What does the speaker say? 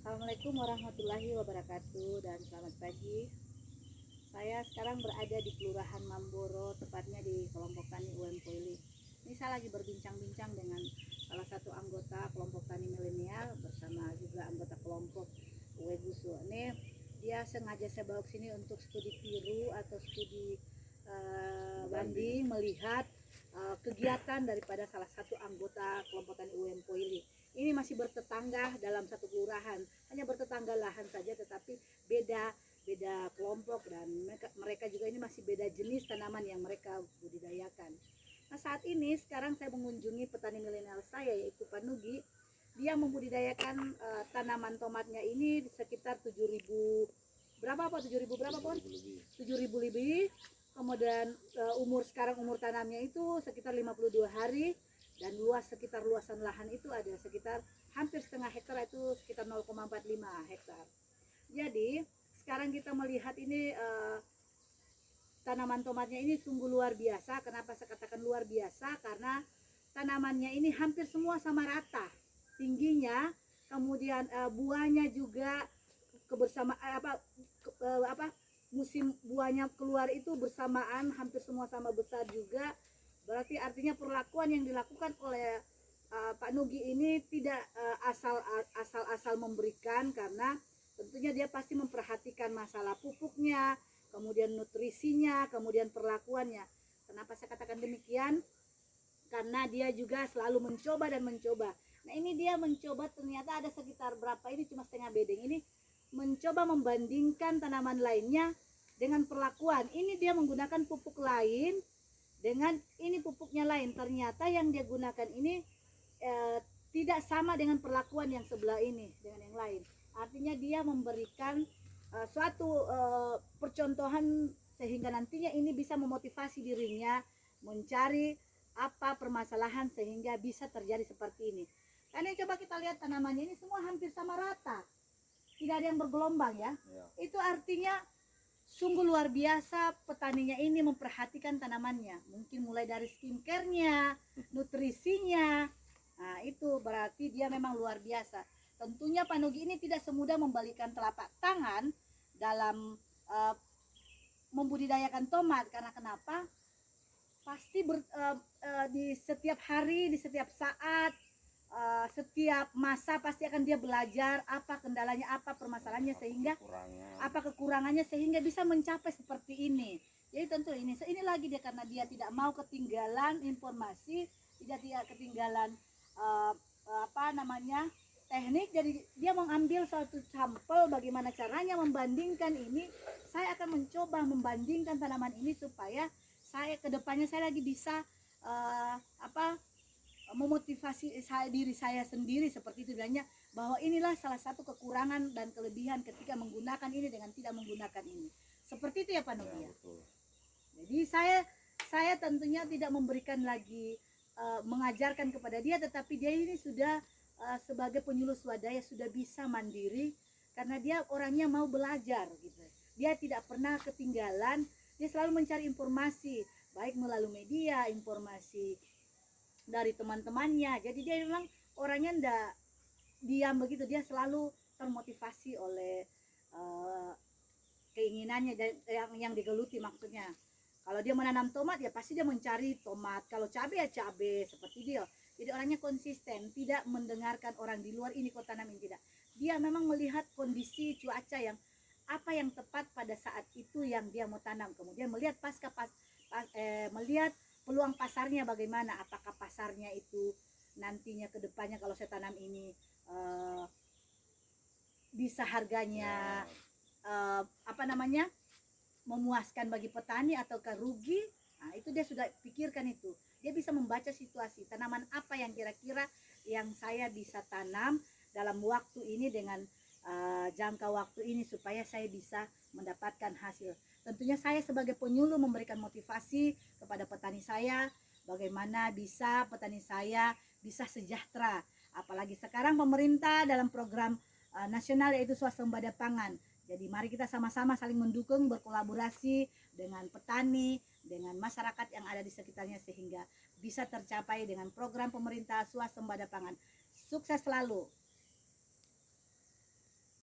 Assalamualaikum warahmatullahi wabarakatuh dan selamat pagi. Saya sekarang berada di Kelurahan Mamboro, tepatnya di kelompok tani UM Poili. Ini saya lagi berbincang-bincang dengan salah satu anggota kelompok tani milenial bersama juga anggota kelompok Uegusu. Ini dia sengaja saya bawa ke sini untuk studi tiru atau studi banding melihat kegiatan daripada salah satu anggota kelompok tani UM Poili. Ini masih bertetangga dalam satu kelurahan, hanya bertetangga lahan saja, tetapi beda kelompok, dan mereka juga ini masih beda jenis tanaman yang mereka budidayakan. Nah, saat ini sekarang saya mengunjungi petani milenial saya, yaitu Pak Nugi. Dia membudidayakan tanaman tomatnya ini sekitar 7.000 berapa Pak? 7.000 berapa Pak? 7.000 lebih. Kemudian umur tanamnya itu sekitar 52 hari, dan sekitar luasan lahan itu ada sekitar hampir setengah hektar, itu sekitar 0,45 hektar. Jadi sekarang kita melihat ini tanaman tomatnya ini sungguh luar biasa. Kenapa saya katakan luar biasa? Karena tanamannya ini hampir semua sama rata tingginya, kemudian buahnya juga musim buahnya keluar itu bersamaan, hampir semua sama besar juga. Berarti artinya perlakuan yang dilakukan oleh Pak Nugi ini tidak asal-asal memberikan, karena tentunya dia pasti memperhatikan masalah pupuknya, kemudian nutrisinya, kemudian perlakuannya. Kenapa saya katakan demikian? Karena dia juga selalu mencoba dan mencoba. Nah, ini dia mencoba, ternyata ada sekitar berapa, ini cuma setengah bedeng, ini mencoba membandingkan tanaman lainnya dengan perlakuan. Ini dia menggunakan pupuk lain dengan ini pupuknya lain. Ternyata yang dia gunakan ini tidak sama dengan perlakuan yang sebelah ini dengan yang lain. Artinya dia memberikan suatu percontohan sehingga nantinya ini bisa memotivasi dirinya mencari apa permasalahan sehingga bisa terjadi seperti ini. Karena coba kita lihat tanamannya ini semua hampir sama rata, tidak ada yang bergelombang ya. Itu artinya sungguh luar biasa petaninya ini memperhatikan tanamannya, mungkin mulai dari skincare-nya, nutrisinya. Nah, itu berarti dia memang luar biasa. Tentunya Pak Nugi ini tidak semudah membalikan telapak tangan dalam membudidayakan tomat. Karena kenapa? Pasti di setiap hari, di setiap saat, setiap masa pasti akan dia belajar apa kendalanya, apa permasalahannya, sehingga apa kekurangannya sehingga bisa mencapai seperti ini. Jadi tentu ini lagi dia, karena dia tidak mau ketinggalan informasi, tidak ketinggalan teknik. Jadi dia mengambil suatu sampel bagaimana caranya membandingkan ini. Saya akan mencoba membandingkan tanaman ini supaya saya kedepannya saya lagi bisa memotivasi diri saya sendiri seperti itu, bilangnya bahwa inilah salah satu kekurangan dan kelebihan ketika menggunakan ini dengan tidak menggunakan ini. Seperti itu ya Pak Nugi. Ya, jadi saya tentunya tidak memberikan lagi mengajarkan kepada dia, tetapi dia ini sudah sebagai penyuluh swadaya sudah bisa mandiri, karena dia orangnya mau belajar gitu. Dia tidak pernah ketinggalan, dia selalu mencari informasi baik melalui media, informasi dari teman-temannya. Jadi dia memang orangnya ndak diam begitu, dia selalu termotivasi oleh keinginannya yang digeluti. Maksudnya kalau dia menanam tomat ya pasti dia mencari tomat, kalau cabai ya cabai, seperti dia. Jadi orangnya konsisten, tidak mendengarkan orang di luar ini kok tanam ini, tidak. Dia memang melihat kondisi cuaca yang apa yang tepat pada saat itu yang dia mau tanam, kemudian melihat melihat peluang pasarnya bagaimana, apakah pasarnya itu nantinya ke depannya kalau saya tanam ini bisa harganya memuaskan bagi petani ataukah rugi. Nah, itu dia sudah pikirkan itu. Dia bisa membaca situasi tanaman apa yang kira-kira yang saya bisa tanam dalam waktu ini dengan jangka waktu ini supaya saya bisa mendapatkan hasil. Tentunya saya sebagai penyuluh memberikan motivasi kepada petani saya bagaimana bisa petani saya bisa sejahtera. Apalagi sekarang pemerintah dalam program nasional yaitu swasembada pangan. Jadi mari kita sama-sama saling mendukung, berkolaborasi dengan petani, dengan masyarakat yang ada di sekitarnya sehingga bisa tercapai dengan program pemerintah swasembada pangan. Sukses selalu.